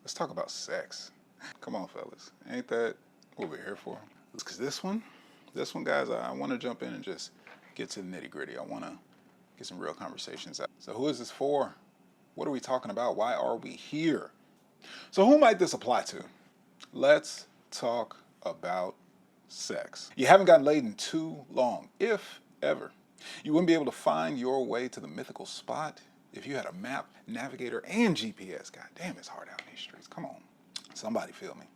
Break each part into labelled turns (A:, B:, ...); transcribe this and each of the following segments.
A: Let's talk about sex. Come on, fellas. Ain't that what we're here for? Because this one, guys, I want to jump in and just get to the nitty gritty. I want to get some real conversations out. So who is this for? What are we talking about? Why are we here? So who might this apply to? Let's talk about sex. You haven't gotten laid in too long, if ever. You wouldn't be able to find your way to the mythical spot if you had a map, navigator, and GPS. God damn, it's hard out in these streets. Come on. Somebody feel me.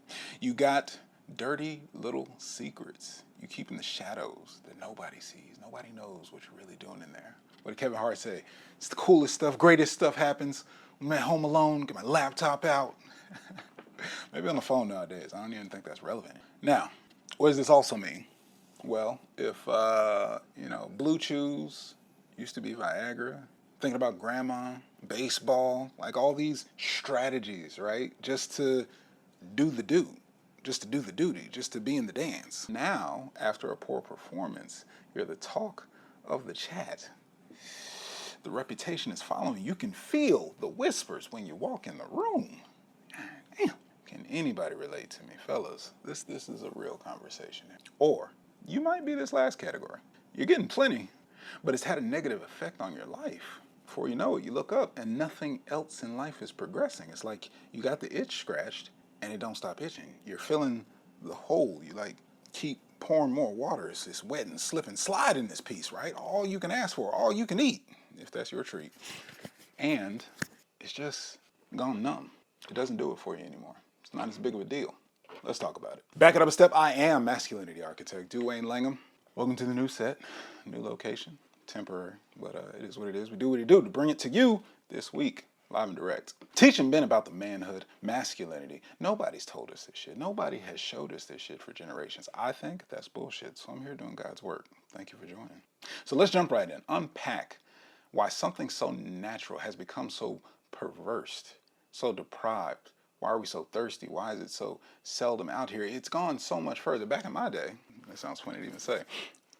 A: You got dirty little secrets you keep in the shadows that nobody sees. Nobody knows what you're really doing in there. What did Kevin Hart say? It's the coolest stuff, greatest stuff happens when I'm at home alone, get my laptop out. Maybe on the phone nowadays. I don't even think that's relevant. Now, what does this also mean? Well, if, Blue Chews used to be Viagra, thinking about grandma, baseball, like all these strategies, right? Just to do the do, just to do the duty, just to be in the dance. Now, after a poor performance, you're the talk of the chat. The reputation is following. You can feel the whispers when you walk in the room. Damn. Can anybody relate to me, fellas? This is a real conversation. Or you might be this last category. You're getting plenty, but it's had a negative effect on your life. Before you know it, you look up and nothing else in life is progressing. It's like you got the itch scratched and it don't stop itching. You're filling the hole. You keep pouring more water. It's just wet and slip and slide in this piece, right? All you can ask for, all you can eat, if that's your treat. And it's just gone numb. It doesn't do it for you anymore. It's not as big of a deal. Let's talk about it. Back it up a step. I am masculinity architect Duwaynelangham. Welcome to the new set, new location, temporary, but it is what it is. We do what we do to bring it to you this week, live and direct. Teaching men about the manhood, masculinity. Nobody's told us this shit. Nobody has showed us this shit for generations. I think that's bullshit, so I'm here doing God's work. Thank you for joining. So let's jump right in. Unpack why something so natural has become so perverse, so deprived. Why are we so thirsty? Why is it so seldom out here? It's gone so much further. Back in my day, that sounds funny to even say,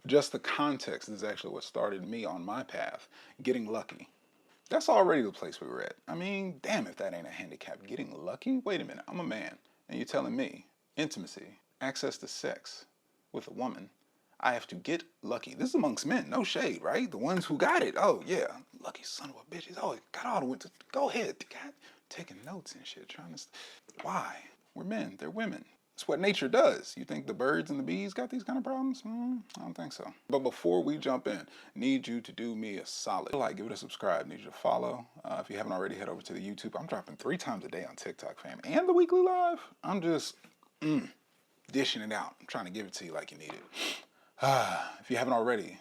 A: just the context is actually what started me on my path, getting lucky. That's already the place we were at. I mean, damn if that ain't a handicap. Getting lucky? Wait a minute, I'm a man, and you're telling me intimacy, access to sex with a woman, I have to get lucky. This is amongst men, no shade, right? The ones who got it. Oh, yeah, lucky son of a bitch. Oh, got all the way to, go ahead. God, taking notes and shit, trying to, why? We're men, they're women. It's what nature does. You think the birds and the bees got these kind of problems? I don't think so. But before we jump in, need you to do me a solid. Give it a subscribe, need you to follow. If you haven't already, head over to the YouTube. I'm dropping 3 times a day on TikTok, fam. And the weekly live. I'm just dishing it out. I'm trying to give it to you like you need it. If you haven't already,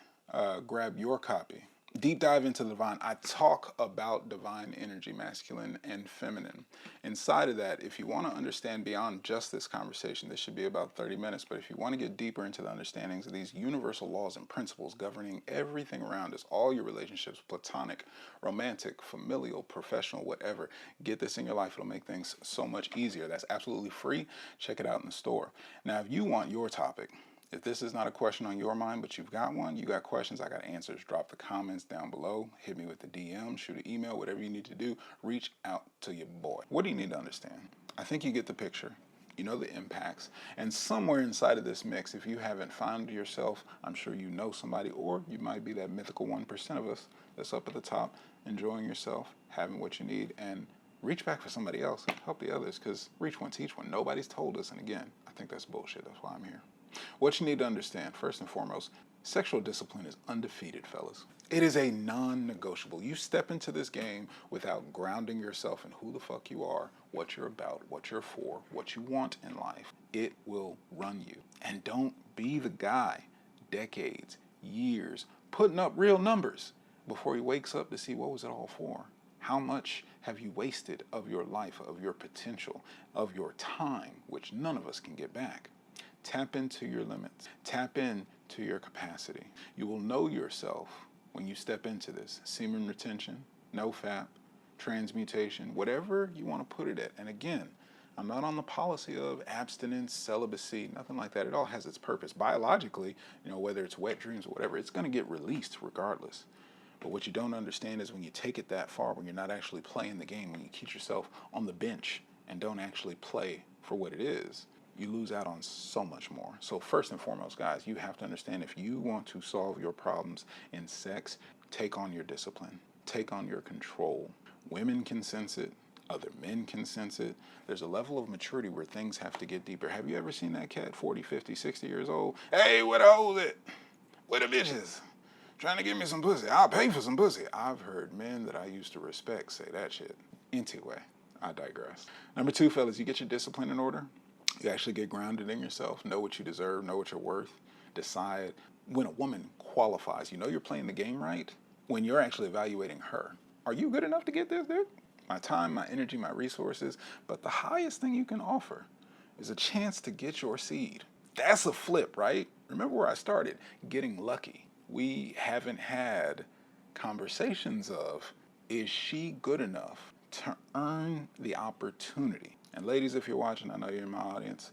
A: grab your copy. Deep dive into the divine. I talk about divine energy, masculine and feminine. Inside of that, if you want to understand beyond just this conversation, this should be about 30 minutes, but if you want to get deeper into the understandings of these universal laws and principles governing everything around us, all your relationships, platonic, romantic, familial, professional, whatever, get this in your life. It'll make things so much easier. That's absolutely free. Check it out in the store. Now, if you want your topic, if this is not a question on your mind, but you've got one, you got questions, I got answers, drop the comments down below, hit me with the DM, shoot an email, whatever you need to do, reach out to your boy. What do you need to understand? I think you get the picture. You know the impacts. And somewhere inside of this mix, if you haven't found yourself, I'm sure you know somebody, or you might be that mythical 1% of us that's up at the top, enjoying yourself, having what you need, and reach back for somebody else, help the others, because reach one, teach one. Nobody's told us, and again, I think that's bullshit. That's why I'm here. What you need to understand, first and foremost, sexual discipline is undefeated, fellas. It is a non-negotiable. You step into this game without grounding yourself in who the fuck you are, what you're about, what you're for, what you want in life. It will run you. And don't be the guy, decades, years, putting up real numbers before he wakes up to see what was it all for. How much have you wasted of your life, of your potential, of your time, which none of us can get back? Tap into your limits. Tap into your capacity. You will know yourself when you step into this. Semen retention, no-fap, transmutation, whatever you want to put it at. And again, I'm not on the policy of abstinence, celibacy, nothing like that. It all has its purpose. Biologically, whether it's wet dreams or whatever, it's going to get released regardless. But what you don't understand is when you take it that far, when you're not actually playing the game, when you keep yourself on the bench and don't actually play for what it is, you lose out on so much more. So first and foremost, guys, you have to understand, if you want to solve your problems in sex, take on your discipline, take on your control. Women can sense it. Other men can sense it. There's a level of maturity where things have to get deeper. Have you ever seen that cat, 40, 50, 60 years old? Hey, where the hoes at? Where the bitches? Trying to give me some pussy. I'll pay for some pussy. I've heard men that I used to respect say that shit. Anyway, I digress. Number 2, fellas, you get your discipline in order. You actually get grounded in yourself, know what you deserve, know what you're worth, decide. When a woman qualifies, you know you're playing the game right when you're actually evaluating her. Are you good enough to get this dick? My time, my energy, my resources. But the highest thing you can offer is a chance to get your seed. That's a flip, right? Remember where I started, getting lucky. We haven't had conversations of, is she good enough to earn the opportunity? And ladies, if you're watching, I know you're in my audience,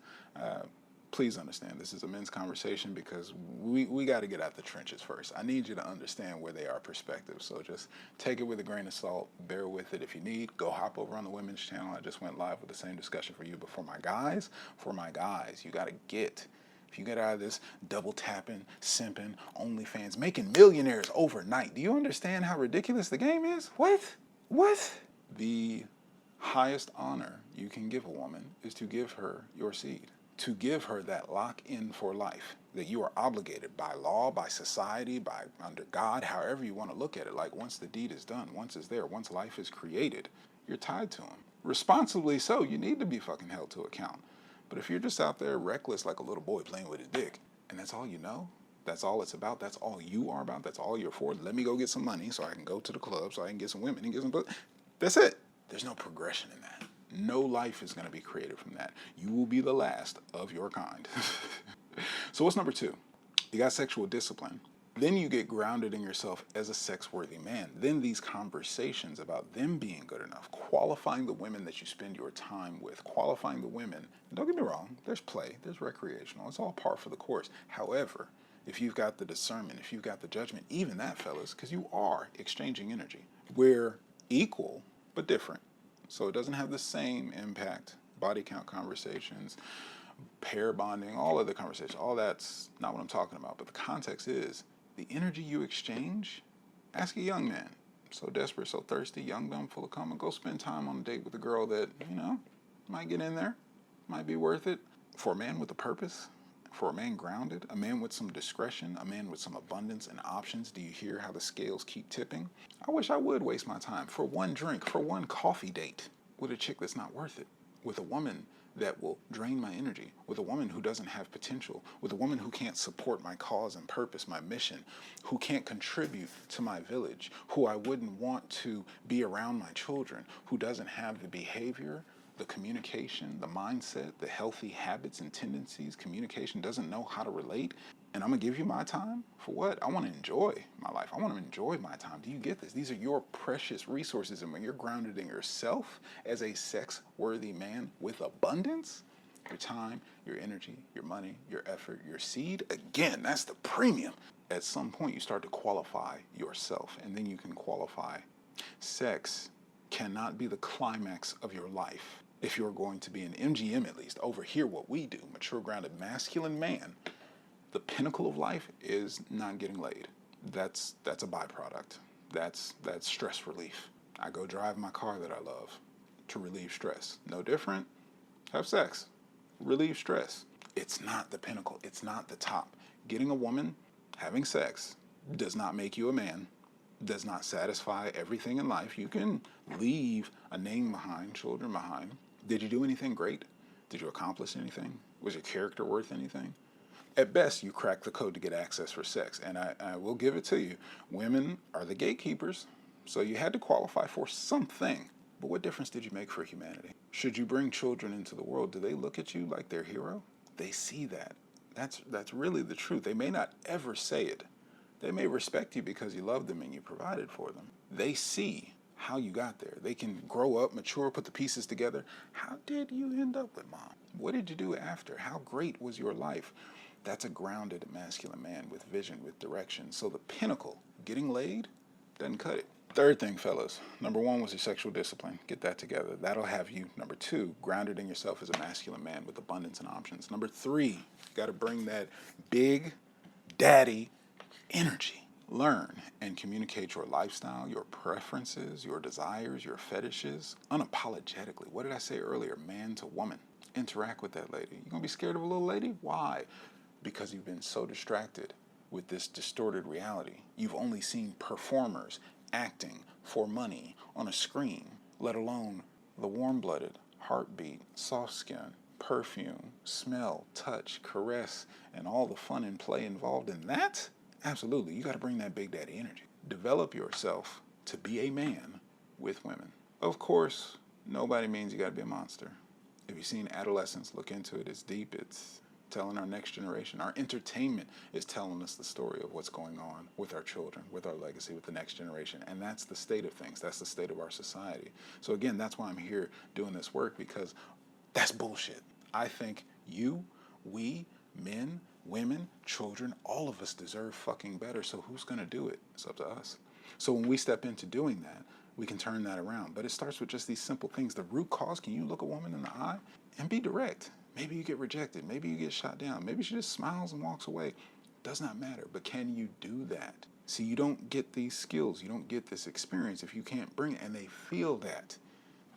A: please understand this is a men's conversation, because we got to get out the trenches first. I need you to understand where they are perspective. So just take it with a grain of salt, bear with it. If you need, go hop over on the women's channel. I just went live with the same discussion for you. But for my guys, you got to get, if you get out of this double tapping, simping, OnlyFans, making millionaires overnight, do you understand how ridiculous the game is? What? The highest honor you can give a woman is to give her your seed, to give her that lock-in for life that you are obligated by law, by society, by under God, however you want to look at it. Like, once the deed is done, once it's there, once life is created, you're tied to him. Responsibly so, you need to be fucking held to account. But if you're just out there reckless like a little boy playing with his dick, and that's all you know, that's all it's about, that's all you are about, that's all you're for, let me go get some money so I can go to the club, so I can get some women and get some, that's it. There's no progression in that. No life is going to be created from that. You will be the last of your kind. So what's number 2? You got sexual discipline. Then you get grounded in yourself as a sex-worthy man. Then these conversations about them being good enough, qualifying the women that you spend your time with, qualifying the women. Don't get me wrong, there's play, there's recreational. It's all par for the course. However, if you've got the discernment, if you've got the judgment, even that, fellas, because you are exchanging energy. We're equal, but different. So it doesn't have the same impact. Body count conversations, pair bonding, all of the conversations, all that's not what I'm talking about. But the context is the energy you exchange. Ask a young man, so desperate, so thirsty, young, dumb, full of cum, and go spend time on a date with a girl that, you know, might get in there, might be worth it. For a man with a purpose, for a man grounded, a man with some discretion, a man with some abundance and options. Do you hear how the scales keep tipping? I wish I would waste my time for one drink, for one coffee date with a chick that's not worth it, with a woman that will drain my energy, with a woman who doesn't have potential, with a woman who can't support my cause and purpose, my mission, who can't contribute to my village, who I wouldn't want to be around my children, who doesn't have the behavior, the communication, the mindset, the healthy habits and tendencies, communication, doesn't know how to relate. And I'm going to give you my time for what? I want to enjoy my life. I want to enjoy my time. Do you get this? These are your precious resources. And when you're grounded in yourself as a sex-worthy man with abundance, your time, your energy, your money, your effort, your seed, again, that's the premium. At some point, you start to qualify yourself, and then you can qualify. Sex cannot be the climax of your life. If you're going to be an MGM, at least, over here, what we do, mature, grounded, masculine man, the pinnacle of life is not getting laid. That's a byproduct. That's stress relief. I go drive my car that I love to relieve stress. No different. Have sex. Relieve stress. It's not the pinnacle. It's not the top. Getting a woman, having sex, does not make you a man. Does not satisfy everything in life. You can leave a name behind, children behind. Did you do anything great? Did you accomplish anything? Was your character worth anything? At best, you crack the code to get access for sex. And I will give it to you. Women are the gatekeepers. So you had to qualify for something. But what difference did you make for humanity? Should you bring children into the world, do they look at you like their hero? They see that. That's really the truth. They may not ever say it. They may respect you because you love them and you provided for them. They see how you got there. They can grow up, mature, put the pieces together. How did you end up with mom? What did you do after? How great was your life? That's a grounded masculine man with vision, with direction. So the pinnacle, getting laid, doesn't cut it. Third thing, fellas. Number one was your sexual discipline. Get that together. That'll have you, number two, grounded in yourself as a masculine man with abundance and options. Number three, you got to bring that big daddy energy. Learn and communicate your lifestyle, your preferences, your desires, your fetishes, unapologetically. What did I say earlier? Man to woman. Interact with that lady. You gonna be scared of a little lady? Why? Because you've been so distracted with this distorted reality. You've only seen performers acting for money on a screen, let alone the warm-blooded, heartbeat, soft skin, perfume, smell, touch, caress, and all the fun and play involved in that. Absolutely, you got to bring that big daddy energy. Develop yourself to be a man with women. Of course, nobody means you got to be a monster. If you've seen Adolescence, look into it. It's deep. It's telling our next generation. Our entertainment is telling us the story of what's going on with our children, with our legacy, with the next generation. And that's the state of things. That's the state of our society. So again, that's why I'm here doing this work, because that's bullshit. I think you, we, men, women, children, all of us deserve fucking better. So who's going to do it? It's up to us. So when we step into doing that, we can turn that around. But it starts with just these simple things. The root cause, can you look a woman in the eye and be direct? Maybe you get rejected. Maybe you get shot down. Maybe she just smiles and walks away. Does not matter. But can you do that? See, you don't get these skills. You don't get this experience if you can't bring it. And they feel that.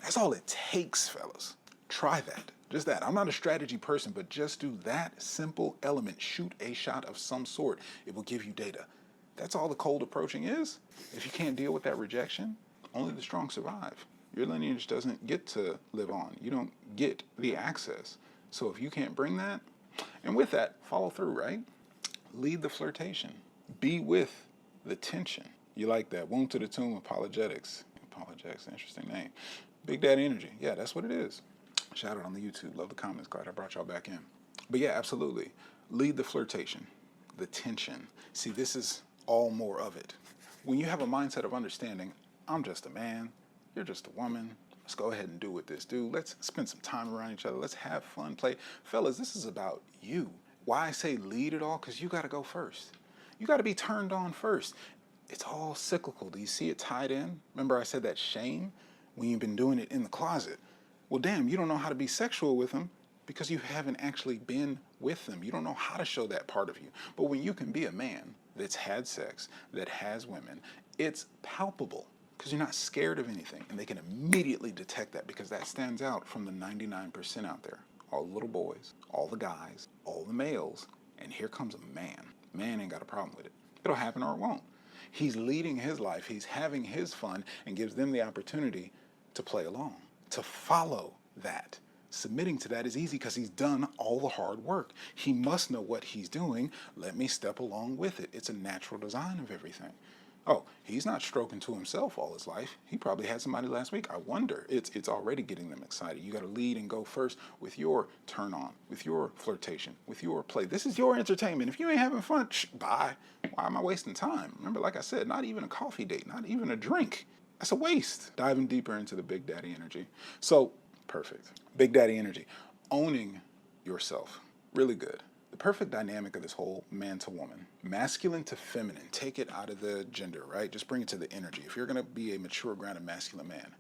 A: That's all it takes, fellas. Try that. Just that. I'm not a strategy person, but just do that simple element. Shoot a shot of some sort. It will give you data. That's all the cold approaching is. If you can't deal with that rejection, only the strong survive. Your lineage doesn't get to live on. You don't get the access. So if you can't bring that, and with that, follow through, right? Lead the flirtation. Be with the tension. You like that. Womb to the tomb, apologetics. Apologetics, interesting name. Big daddy energy. Yeah, that's what it is. Shout out on the YouTube. Love the comments. Glad I brought y'all back in. But yeah, absolutely. Lead the flirtation. The tension. See, this is all more of it. When you have a mindset of understanding, I'm just a man, you're just a woman, let's go ahead and do what this do. Let's spend some time around each other. Let's have fun, play. Fellas, this is about you. Why I say lead it all? Because you got to go first. You got to be turned on first. It's all cyclical. Do you see it tied in? Remember I said that shame when you've been doing it in the closet. Well, damn, you don't know how to be sexual with them because you haven't actually been with them. You don't know how to show that part of you. But when you can be a man that's had sex, that has women, it's palpable. Because you're not scared of anything, and they can immediately detect that, because that stands out from the 99% out there. All the little boys, all the guys, all the males, and here comes a man. Man ain't got a problem with it. It'll happen or it won't. He's leading his life, he's having his fun, and gives them the opportunity to play along, to follow that. Submitting to that is easy because he's done all the hard work. He must know what he's doing. Let me step along with it. It's a natural design of everything. Oh, he's not stroking to himself all his life. He probably had somebody last week. I wonder. It's already getting them excited. You got to lead and go first with your turn on, with your flirtation, with your play. This is your entertainment. If you ain't having fun, bye. Why am I wasting time? Remember, like I said, not even a coffee date, not even a drink. That's a waste. Diving deeper into the big daddy energy. So, perfect. Big daddy energy. Owning yourself. Really good. The perfect dynamic of this whole man to woman, masculine to feminine, take it out of the gender, right? Just bring it to the energy. If you're going to be a mature, grounded, masculine man,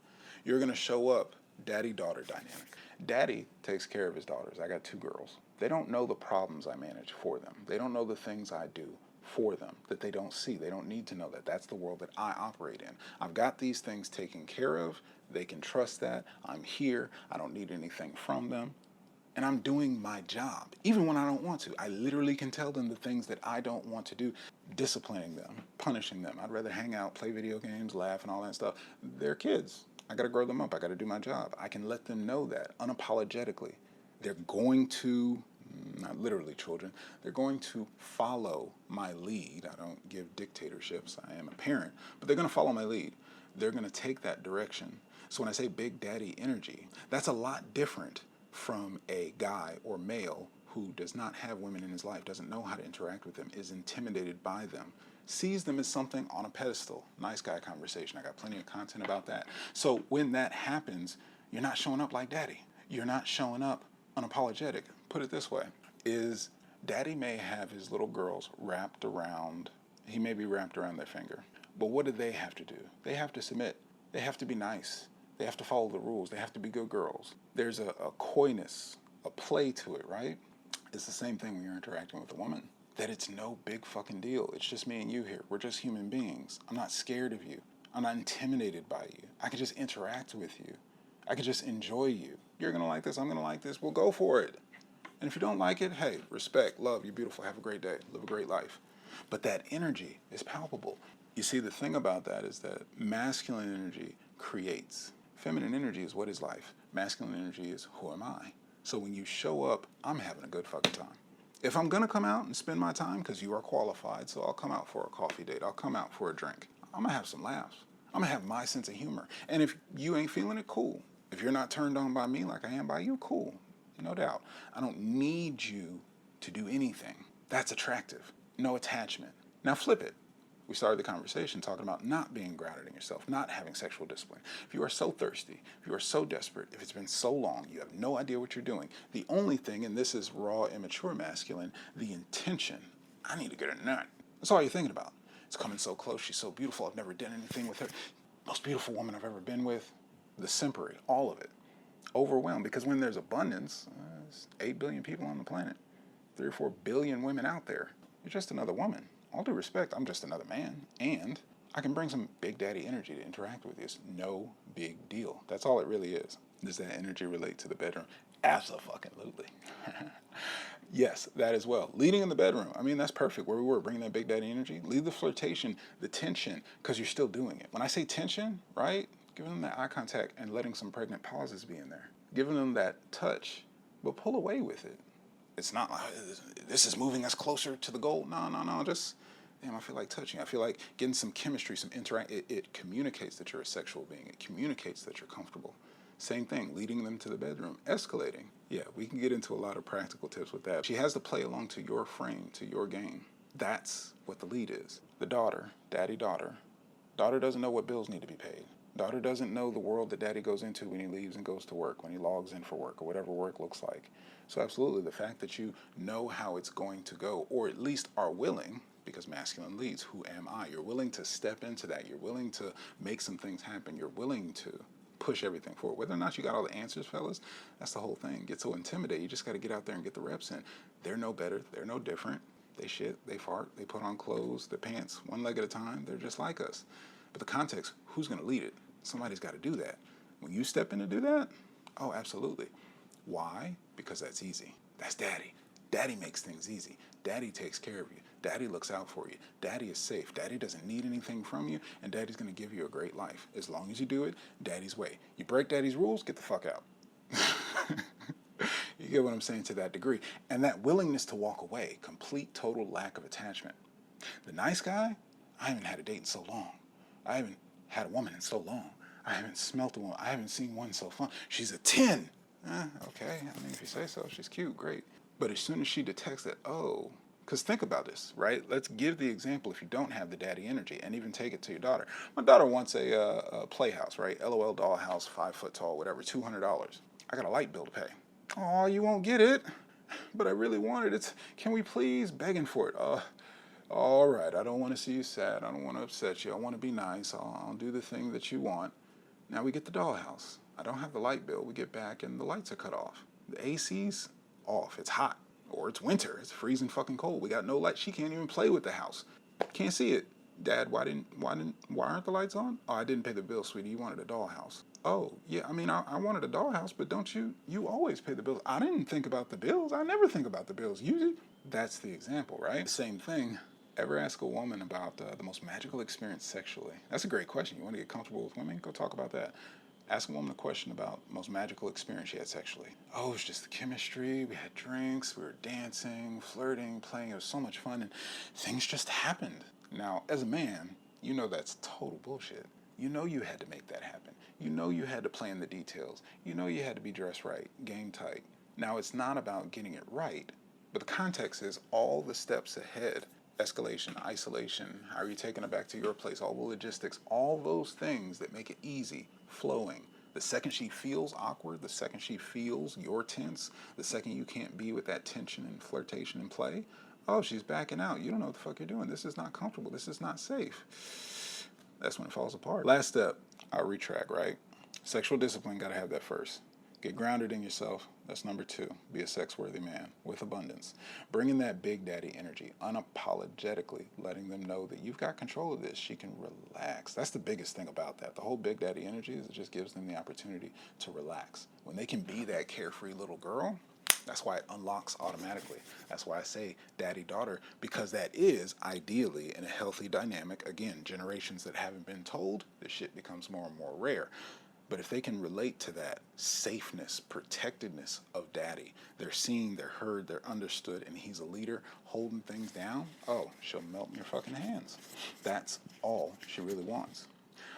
A: you're going to show up daddy-daughter dynamic. Daddy takes care of his daughters. I got 2 girls. They don't know the problems I manage for them. They don't know the things I do for them that they don't see. They don't need to know that. That's the world that I operate in. I've got these things taken care of. They can trust that. I'm here. I don't need anything from them. And I'm doing my job, even when I don't want to. I literally can tell them the things that I don't want to do, disciplining them, punishing them. I'd rather hang out, play video games, laugh, and all that stuff. They're kids. I got to grow them up. I got to do my job. I can let them know that unapologetically. They're going to, not literally children, they're going to follow my lead. I don't give dictatorships. I am a parent, but they're going to follow my lead. They're going to take that direction. So when I say big daddy energy, that's a lot different from a guy or male who does not have women in his life, doesn't know how to interact with them, is intimidated by them, sees them as something on a pedestal. Nice guy conversation. I got plenty of content about that. So when that happens, you're not showing up like daddy. You're not showing up unapologetic. Put it this way, is daddy may have his little girls wrapped around, he may be wrapped around their finger, But what do they have to do? They have to submit. They have to be nice. They have to follow the rules. They have to be good girls. There's a coyness, a play to it, right? It's the same thing when you're interacting with a woman. That it's no big fucking deal. It's just me and you here. We're just human beings. I'm not scared of you. I'm not intimidated by you. I can just interact with you. I can just enjoy you. You're going to like this. I'm going to like this. We'll go for it. And if you don't like it, hey, respect, love, you're beautiful. Have a great day. Live a great life. But that energy is palpable. You see, the thing about that is that masculine energy creates. Feminine energy is what is life. Masculine energy is who am I? So when you show up, I'm having a good fucking time. If I'm going to come out and spend my time, because you are qualified, so I'll come out for a coffee date. I'll come out for a drink. I'm going to have some laughs. I'm going to have my sense of humor. And if you ain't feeling it, cool. If you're not turned on by me like I am by you, cool. No doubt. I don't need you to do anything. That's attractive. No attachment. Now flip it. We started the conversation talking about not being grounded in yourself, not having sexual discipline. If you are so thirsty, if you are so desperate, if it's been so long, you have no idea what you're doing. The only thing, and this is raw, immature masculine, the intention, I need to get a nut. That's all you're thinking about. It's coming so close. She's so beautiful. I've never done anything with her. Most beautiful woman I've ever been with. The simpery, all of it. Overwhelmed, because when there's abundance, there's 8 billion people on the planet, 3 or 4 billion women out there. You're just another woman. All due respect, I'm just another man, and I can bring some big daddy energy to interact with you. It's no big deal. That's all it really is. Does that energy relate to the bedroom? Absolutely. Yes, that as well. Leading in the bedroom. I mean, that's perfect. Where we were, bringing that big daddy energy. Leave the flirtation, the tension, because you're still doing it. When I say tension, right? Giving them that eye contact and letting some pregnant pauses be in there. Giving them that touch, but pull away with it. It's not like this is moving us closer to the goal. No. Just, damn, I feel like touching. I feel like getting some chemistry, some interact. It communicates that you're a sexual being. It communicates that you're comfortable. Same thing, leading them to the bedroom, escalating. Yeah, we can get into a lot of practical tips with that. She has to play along to your frame, to your game. That's what the lead is. The daughter, daddy-daughter. Daughter doesn't know what bills need to be paid. Daughter doesn't know the world that daddy goes into when he leaves and goes to work, when he logs in for work, or whatever work looks like. So absolutely, the fact that you know how it's going to go, or at least are willing, because masculine leads, who am I? You're willing to step into that. You're willing to make some things happen. You're willing to push everything forward. Whether or not you got all the answers, fellas, that's the whole thing. Get so intimidated. You just got to get out there and get the reps in. They're no better. They're no different. They shit, they fart, they put on clothes, their pants, one leg at a time. They're just like us. But the context, who's going to lead it? Somebody's got to do that. When you step in to do that, oh, absolutely. Why? Because that's easy. That's daddy. Daddy makes things easy. Daddy takes care of you. Daddy looks out for you. Daddy is safe. Daddy doesn't need anything from you, and daddy's going to give you a great life. As long as you do it, daddy's way. You break daddy's rules, get the fuck out. You get what I'm saying to that degree. And that willingness to walk away, complete, total lack of attachment. The nice guy, I haven't had a date in so long. I haven't had a woman in so long. I haven't smelt a woman. I haven't seen one so fun. She's a 10. Okay, I mean, if you say so, she's cute, great. But as soon as she detects that, oh, because think about this, right? Let's give the example if you don't have the daddy energy, and even take it to your daughter. My daughter wants a playhouse, right? LOL dollhouse, 5 foot tall, whatever, $200. I got a light bill to pay. Oh, you won't get it, but I really want it. It's, can we please? Begging for it. All right, I don't want to see you sad. I don't want to upset you. I want to be nice. I'll do the thing that you want. Now we get the dollhouse. I don't have the light bill. We get back and the lights are cut off. The AC's off. It's hot. Or it's winter. It's freezing fucking cold. We got no light. She can't even play with the house. Can't see it. Dad, why aren't the lights on? Oh, I didn't pay the bill, sweetie. You wanted a dollhouse. Oh, yeah, I mean, I wanted a dollhouse, but don't you always pay the bills. I didn't think about the bills. I never think about the bills. That's the example, right? Same thing. Ever ask a woman about the most magical experience sexually? That's a great question. You want to get comfortable with women? Go talk about that. Ask a woman a question about the most magical experience she had sexually. Oh, it was just the chemistry. We had drinks. We were dancing, flirting, playing. It was so much fun, and things just happened. Now, as a man, you know that's total bullshit. You know you had to make that happen. You know you had to plan the details. You know you had to be dressed right, game tight. Now, it's not about getting it right, but the context is all the steps ahead. Escalation, isolation, how are you taking it back to your place, all the logistics, all those things that make it easy, flowing. The second she feels awkward, the second she feels you're tense, the second you can't be with that tension and flirtation and play, oh, she's backing out. You don't know what the fuck you're doing. This is not comfortable. This is not safe. that's when it falls apart. Last step, I'll retract, right? Sexual discipline, got to have that first. Get grounded in yourself. That's number 2. Be a sex-worthy man with abundance. Bringing that big daddy energy, unapologetically letting them know that you've got control of this. She can relax. That's the biggest thing about that. The whole big daddy energy is it just gives them the opportunity to relax. When they can be that carefree little girl, that's why it unlocks automatically. That's why I say daddy-daughter, because that is ideally in a healthy dynamic. Again, generations that haven't been told, this shit becomes more and more rare. But if they can relate to that safeness, protectedness of daddy, they're seen, they're heard, they're understood, and he's a leader holding things down, oh, she'll melt in your fucking hands. That's all she really wants.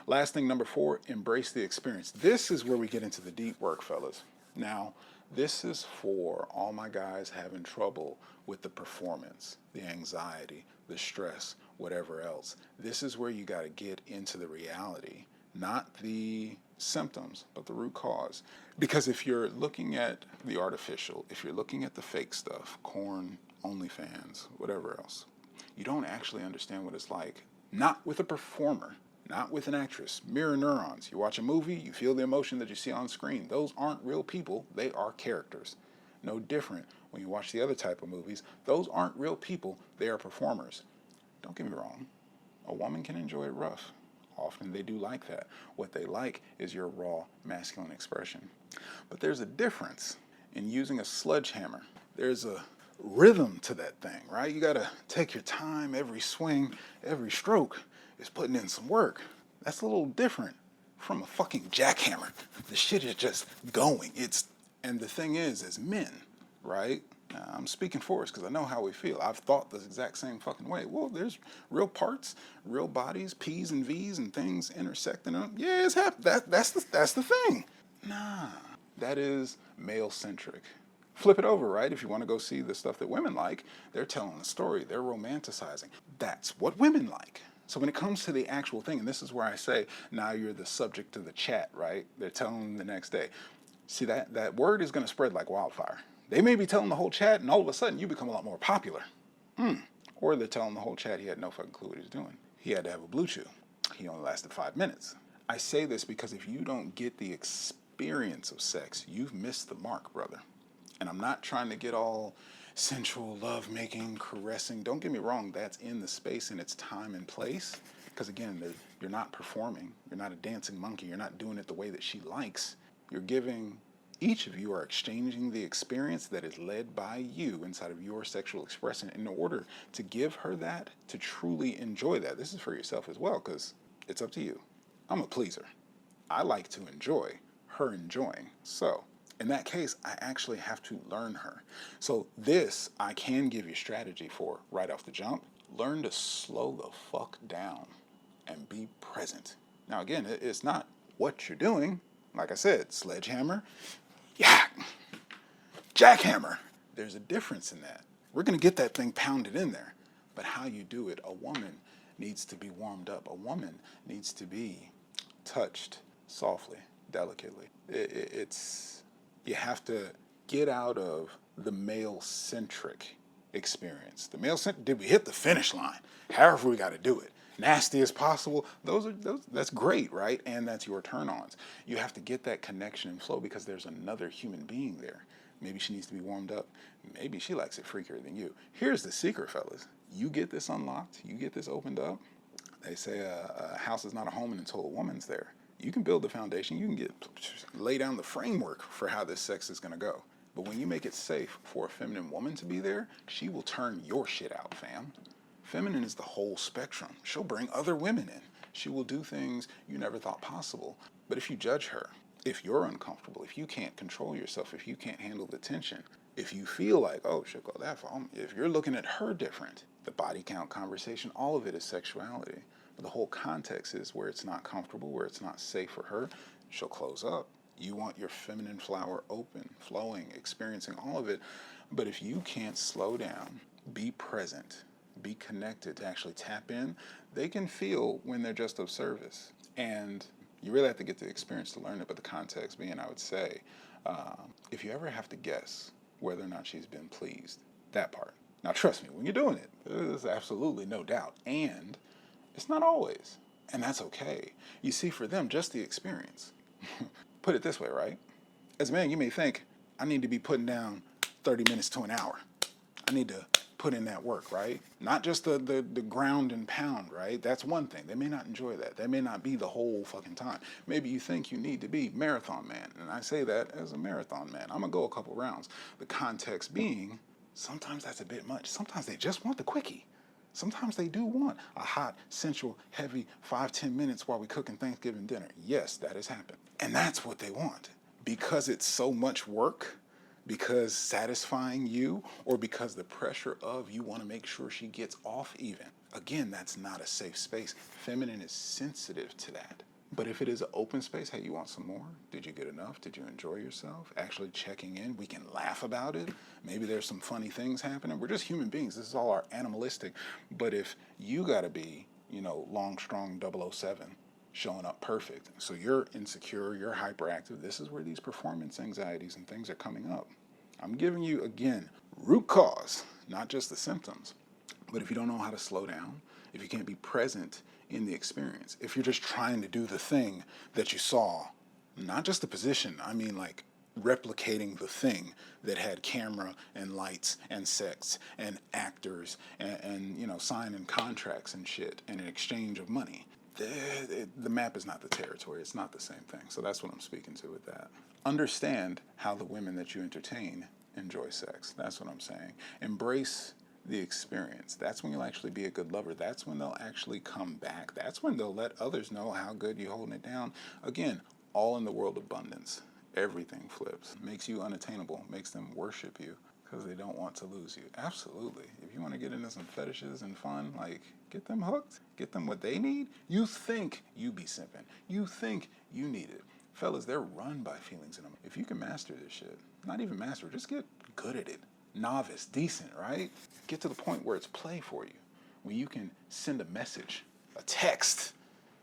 A: Last thing, number 4, embrace the experience. This is where we get into the deep work, fellas. Now, this is for all my guys having trouble with the performance, the anxiety, the stress, whatever else. This is where you got to get into the reality, not the symptoms, but the root cause. Because if you're looking at the artificial, if you're looking at the fake stuff, corn, OnlyFans, whatever else, you don't actually understand what it's like, not with a performer, not with an actress. Mirror neurons. You watch a movie, you feel the emotion that you see on screen. Those aren't real people, they are characters. No different when you watch the other type of movies. Those aren't real people, they are performers. Don't get me wrong, a woman can enjoy it rough. Often they do like that. What they like is your raw masculine expression. But there's a difference in using a sledgehammer. There's a rhythm to that thing, right? You gotta take your time. Every swing, every stroke is putting in some work. That's a little different from a fucking jackhammer. The shit is just going. And the thing is, as men, right? I'm speaking for us because I know how we feel. I've thought the exact same fucking way. Well, there's real parts, real bodies, P's and V's and things intersecting them. Yeah, it's happening. That's the thing. Nah, that is male-centric. Flip it over, right? If you want to go see the stuff that women like, they're telling a story. They're romanticizing. That's what women like. So when it comes to the actual thing, and this is where I say, now you're the subject of the chat, right? They're telling them the next day. See, that word is going to spread like wildfire. They may be telling the whole chat, and all of a sudden you become a lot more popular. Or they're telling the whole chat he had no fucking clue what he was doing. He had to have a blue chew. He only lasted 5 minutes. I say this because if you don't get the experience of sex, you've missed the mark, brother. And I'm not trying to get all sensual, love-making, caressing. Don't get me wrong, that's in the space and its time and place. Because again, you're not performing. You're not a dancing monkey. You're not doing it the way that she likes. You're giving, each of you are exchanging the experience that is led by you inside of your sexual expression in order to give her that, to truly enjoy that. This is for yourself as well, because it's up to you. I'm a pleaser. I like to enjoy her enjoying. So in that case, I actually have to learn her. So this, I can give you strategy for right off the jump. Learn to slow the fuck down and be present. Now again, it's not what you're doing. Like I said, sledgehammer, jackhammer. There's a difference in that. We're gonna get that thing pounded in there. But how you do it, a woman needs to be warmed up. A woman needs to be touched softly, delicately. You have to get out of the male-centric experience. The male-centric, did we hit the finish line? However we got to do it. Nasty as possible. That's great, right? And that's your turn-ons. You have to get that connection and flow because there's another human being there. Maybe she needs to be warmed up. Maybe she likes it freakier than you. Here's the secret, fellas. You get this unlocked, you get this opened up. They say a house is not a home until a woman's there. You can build the foundation. You can lay down the framework for how this sex is going to go. But when you make it safe for a feminine woman to be there, she will turn your shit out, fam. Feminine is the whole spectrum. She'll bring other women in. She will do things you never thought possible. But if you judge her, if you're uncomfortable, if you can't control yourself, if you can't handle the tension, if you feel like, oh, she'll go that far, if you're looking at her different, the body count conversation, all of it is sexuality. But the whole context is where it's not comfortable, where it's not safe for her, she'll close up. You want your feminine flower open, flowing, experiencing all of it. But if you can't slow down, be present, be connected to actually tap in, they can feel when they're just of service. And you really have to get the experience to learn it, but the context being, I would say, if you ever have to guess whether or not she's been pleased, that part. Now trust me, when you're doing it, there's absolutely no doubt. And it's not always. And that's okay. You see, for them, just the experience. Put it this way, right? As a man, you may think, I need to be putting down 30 minutes to an hour. I need to put in that work, right? Not just the ground and pound, right? That's one thing. They may not enjoy that. They may not be the whole fucking time. Maybe you think you need to be marathon man. And I say that as a marathon man. I'm going to go a couple rounds. The context being, sometimes that's a bit much. Sometimes they just want the quickie. Sometimes they do want a hot, sensual, heavy 5-10 minutes while we cooking Thanksgiving dinner. Yes, that has happened. And that's what they want. Because it's so much work, because satisfying you, or because the pressure of you want to make sure she gets off even. Again, that's not a safe space. Feminine is sensitive to that. But if it is an open space, hey, you want some more? Did you get enough? Did you enjoy yourself? Actually checking in. We can laugh about it. Maybe there's some funny things happening. We're just human beings. This is all our animalistic. But if you got to be, long, strong 007, showing up perfect. So you're insecure, you're hyperactive. This is where these performance anxieties and things are coming up. I'm giving you, again, root cause, not just the symptoms. But if you don't know how to slow down, if you can't be present in the experience, if you're just trying to do the thing that you saw, not just the position, I mean like replicating the thing that had camera and lights and sex and actors and signing contracts and shit and an exchange of money. The map is not the territory. It's not the same thing. So that's what I'm speaking to with that. Understand how the women that you entertain enjoy sex. That's what I'm saying. Embrace the experience. That's when you'll actually be a good lover. That's when they'll actually come back. That's when they'll let others know how good you're holding it down. Again, all in the world of abundance. Everything flips. Makes you unattainable. Makes them worship you because they don't want to lose you. Absolutely. If you want to get into some fetishes and fun, like, get them hooked. Get them what they need. You think you be simping. You think you need it. Fellas, they're run by feelings in them. If you can master this shit, not even master, just get good at it. Novice, decent, right? Get to the point where it's play for you. When you can send a message, a text,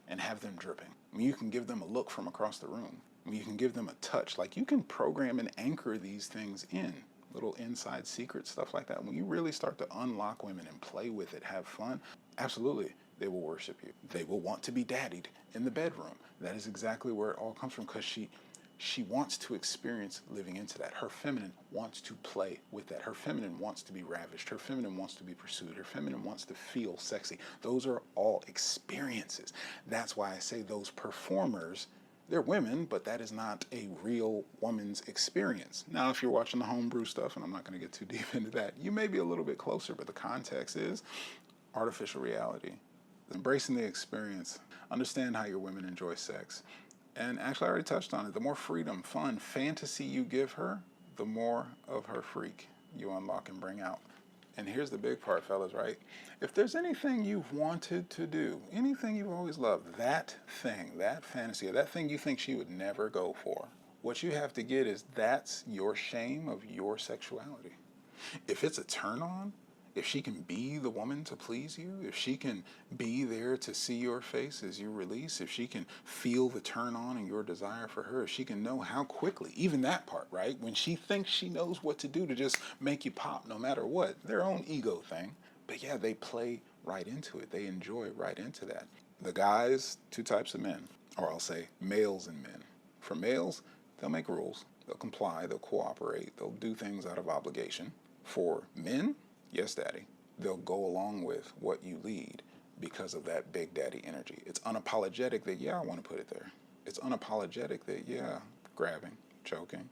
A: and have them dripping. When you can give them a look from across the room. When you can give them a touch. Like, you can program and anchor these things in. Little inside secret stuff like that. When you really start to unlock women and play with it, have fun, absolutely, they will worship you. They will want to be daddied in the bedroom. That is exactly where it all comes from, because she wants to experience living into that. Her feminine wants to play with that. Her feminine wants to be ravished. Her feminine wants to be pursued. Her feminine wants to feel sexy. Those are all experiences. That's why I say those performers, they're women, but that is not a real woman's experience. Now, if you're watching the homebrew stuff, and I'm not going to get too deep into that, you may be a little bit closer, but the context is artificial reality. Embracing the experience. Understand how your women enjoy sex. And actually, I already touched on it. The more freedom, fun, fantasy you give her, the more of her freak you unlock and bring out. And here's the big part, fellas, right? If there's anything you've wanted to do, anything you've always loved, that thing, that fantasy, or that thing you think she would never go for, what you have to get is that's your shame of your sexuality. If it's a turn on, if she can be the woman to please you, if she can be there to see your face as you release, if she can feel the turn on and your desire for her, if she can know how quickly, even that part, right? When she thinks she knows what to do to just make you pop no matter what, their own ego thing. But yeah, they play right into it. They enjoy right into that. The guys, two types of men, or I'll say males and men. For males, they'll make rules. They'll comply. They'll cooperate. They'll do things out of obligation. For men, yes, daddy. They'll go along with what you lead because of that big daddy energy. It's unapologetic that, yeah, I want to put it there. It's unapologetic that, yeah, grabbing, choking.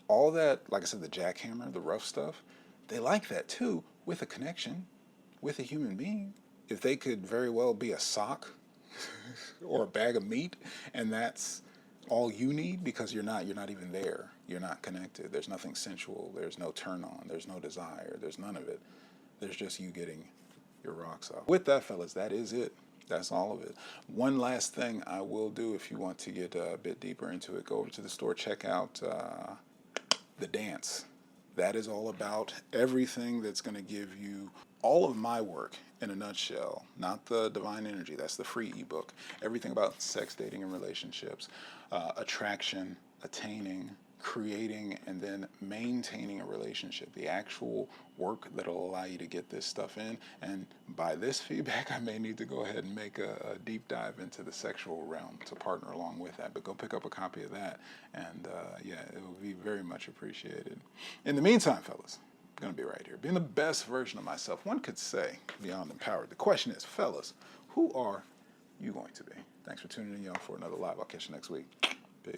A: All that, like I said, the jackhammer, the rough stuff, they like that too, with a connection, with a human being. If they could very well be a sock or a bag of meat, and that's all you need because you're not even there. You're not connected. There's nothing sensual. There's no turn on. There's no desire. There's none of it. There's just you getting your rocks off. With that, fellas, that is it. That's all of it. One last thing I will do if you want to get a bit deeper into it, go over to the store, check out The Dance. That is all about everything that's going to give you all of my work in a nutshell, not the Divine Energy. That's the free ebook. Everything about sex, dating, and relationships, attraction, attaining, creating and then maintaining a relationship, the actual work that'll allow you to get this stuff in. And by this feedback, I may need to go ahead and make a deep dive into the sexual realm to partner along with that. But go pick up a copy of that, and yeah, it will be very much appreciated. In the meantime, fellas, I'm going to be right here, being the best version of myself, one could say, beyond empowered. The question is, fellas, who are you going to be? Thanks for tuning in, y'all, for another live. I'll catch you next week.